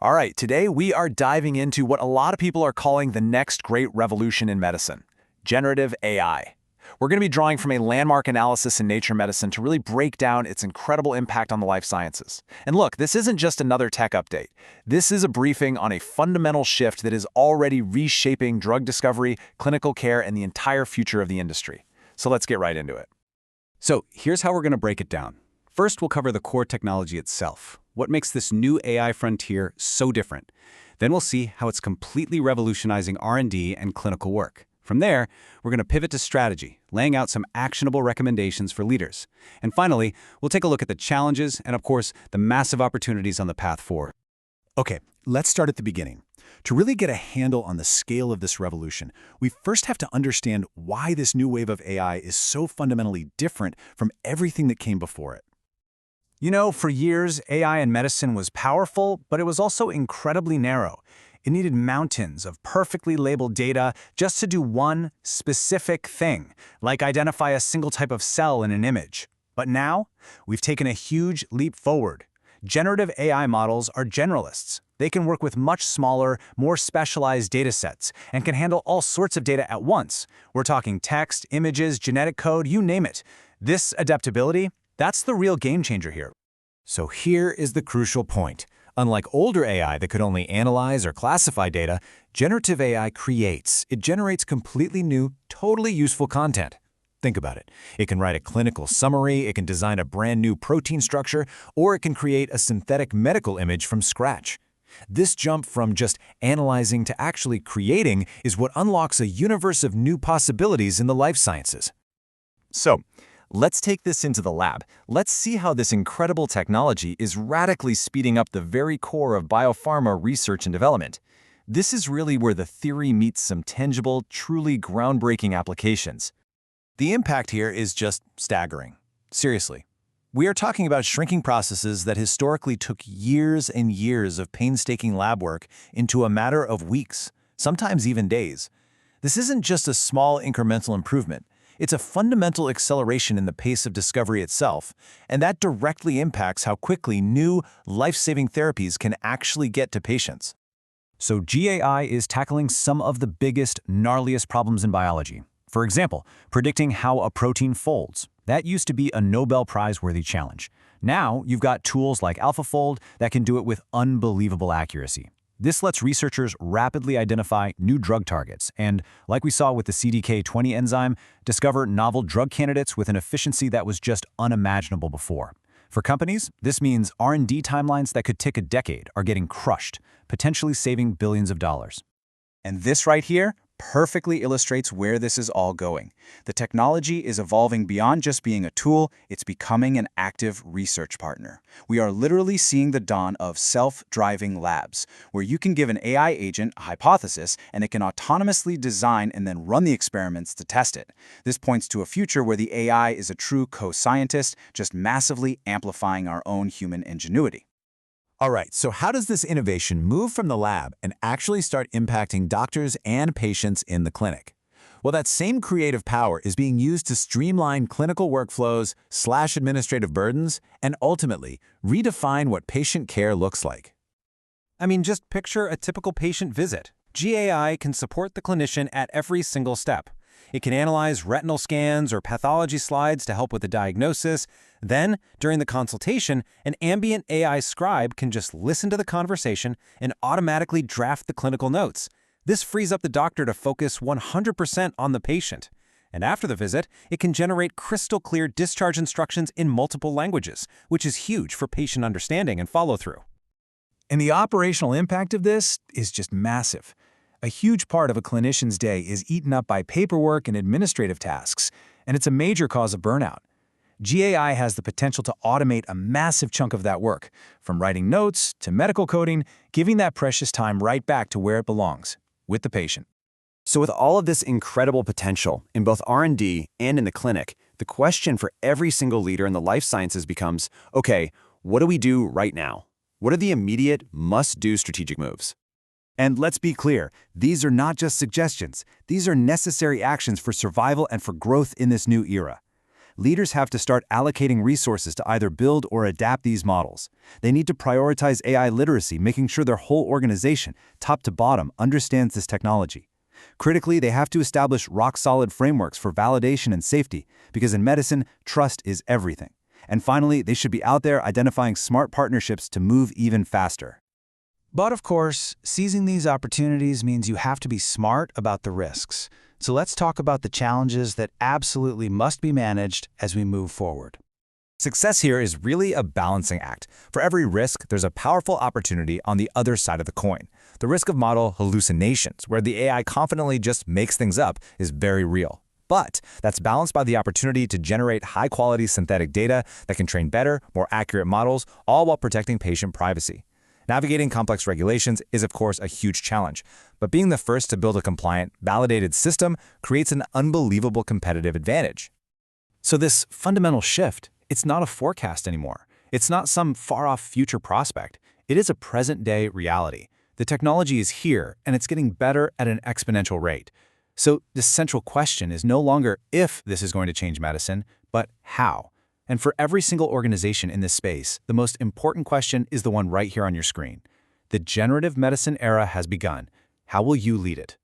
All right, today we are diving into what a lot of people are calling the next great revolution in medicine, generative AI. We're going to be drawing from a landmark analysis in Nature Medicine to really break down its incredible impact on the life sciences. And look, this isn't just another tech update. This is a briefing on a fundamental shift that is already reshaping drug discovery, clinical care, and the entire future of the industry. So let's get right into it. So here's how we're going to break it down. First, we'll cover the core technology itself. What makes this new AI frontier so different? Then we'll see how it's completely revolutionizing R&D and clinical work. From there, we're going to pivot to strategy, laying out some actionable recommendations for leaders. And finally, we'll take a look at the challenges and, of course, the massive opportunities on the path forward. Okay, let's start at the beginning. To really get a handle on the scale of this revolution, we first have to understand why this new wave of AI is so fundamentally different from everything that came before it. You know, for years, AI in medicine was powerful, but it was also incredibly narrow. It needed mountains of perfectly labeled data just to do one specific thing, like identify a single type of cell in an image. But now, we've taken a huge leap forward. Generative AI models are generalists. They can work with much smaller, more specialized data sets and can handle all sorts of data at once. We're talking text, images, genetic code, you name it. This adaptability, that's the real game changer here. So here is the crucial point. Unlike older AI that could only analyze or classify data, generative AI creates. It generates completely new, totally useful content. Think about it. It can write a clinical summary, it can design a brand new protein structure, or it can create a synthetic medical image from scratch. This jump from just analyzing to actually creating is what unlocks a universe of new possibilities in the life sciences. So, let's take this into the lab. Let's see how this incredible technology is radically speeding up the very core of biopharma research and development. This is really where the theory meets some tangible, truly groundbreaking applications. The impact here is just staggering. Seriously. We are talking about shrinking processes that historically took years and years of painstaking lab work into a matter of weeks, sometimes even days. This isn't just a small incremental improvement. It's a fundamental acceleration in the pace of discovery itself, and that directly impacts how quickly new, life-saving therapies can actually get to patients. So GAI is tackling some of the biggest, gnarliest problems in biology. For example, predicting how a protein folds. That used to be a Nobel Prize-worthy challenge. Now, you've got tools like AlphaFold that can do it with unbelievable accuracy. This lets researchers rapidly identify new drug targets and, like we saw with the CDK20 enzyme, discover novel drug candidates with an efficiency that was just unimaginable before. For companies, this means R&D timelines that could take a decade are getting crushed, potentially saving billions of dollars. And this right here perfectly illustrates where this is all going. The technology is evolving beyond just being a tool, it's becoming an active research partner. We are literally seeing the dawn of self-driving labs, where you can give an AI agent a hypothesis and it can autonomously design and then run the experiments to test it. This points to a future where the AI is a true co-scientist, just massively amplifying our own human ingenuity. All right, so how does this innovation move from the lab and actually start impacting doctors and patients in the clinic? Well, that same creative power is being used to streamline clinical workflows, slash administrative burdens, and ultimately redefine what patient care looks like. I mean, just picture a typical patient visit. GAI can support the clinician at every single step. It can analyze retinal scans or pathology slides to help with the diagnosis. Then, during the consultation, an ambient AI scribe can just listen to the conversation and automatically draft the clinical notes. This frees up the doctor to focus 100% on the patient. And after the visit, it can generate crystal clear discharge instructions in multiple languages, which is huge for patient understanding and follow-through. And the operational impact of this is just massive. A huge part of a clinician's day is eaten up by paperwork and administrative tasks, and it's a major cause of burnout. GAI has the potential to automate a massive chunk of that work, from writing notes to medical coding, giving that precious time right back to where it belongs, with the patient. So with all of this incredible potential in both R&D and in the clinic, the question for every single leader in the life sciences becomes, okay, what do we do right now? What are the immediate, must-do strategic moves? And let's be clear, these are not just suggestions. These are necessary actions for survival and for growth in this new era. Leaders have to start allocating resources to either build or adapt these models. They need to prioritize AI literacy, making sure their whole organization, top to bottom, understands this technology. Critically, they have to establish rock-solid frameworks for validation and safety, because in medicine, trust is everything. And finally, they should be out there identifying smart partnerships to move even faster. But of course, seizing these opportunities means you have to be smart about the risks. So let's talk about the challenges that absolutely must be managed as we move forward. Success here is really a balancing act. For every risk, there's a powerful opportunity on the other side of the coin. The risk of model hallucinations, where the AI confidently just makes things up, is very real. But that's balanced by the opportunity to generate high-quality synthetic data that can train better, more accurate models, all while protecting patient privacy. Navigating complex regulations is, of course, a huge challenge, but being the first to build a compliant, validated system creates an unbelievable competitive advantage. So this fundamental shift, it's not a forecast anymore. It's not some far-off future prospect. It is a present-day reality. The technology is here, and it's getting better at an exponential rate. So the central question is no longer if this is going to change medicine, but how. And for every single organization in this space, the most important question is the one right here on your screen. The generative medicine era has begun. How will you lead it?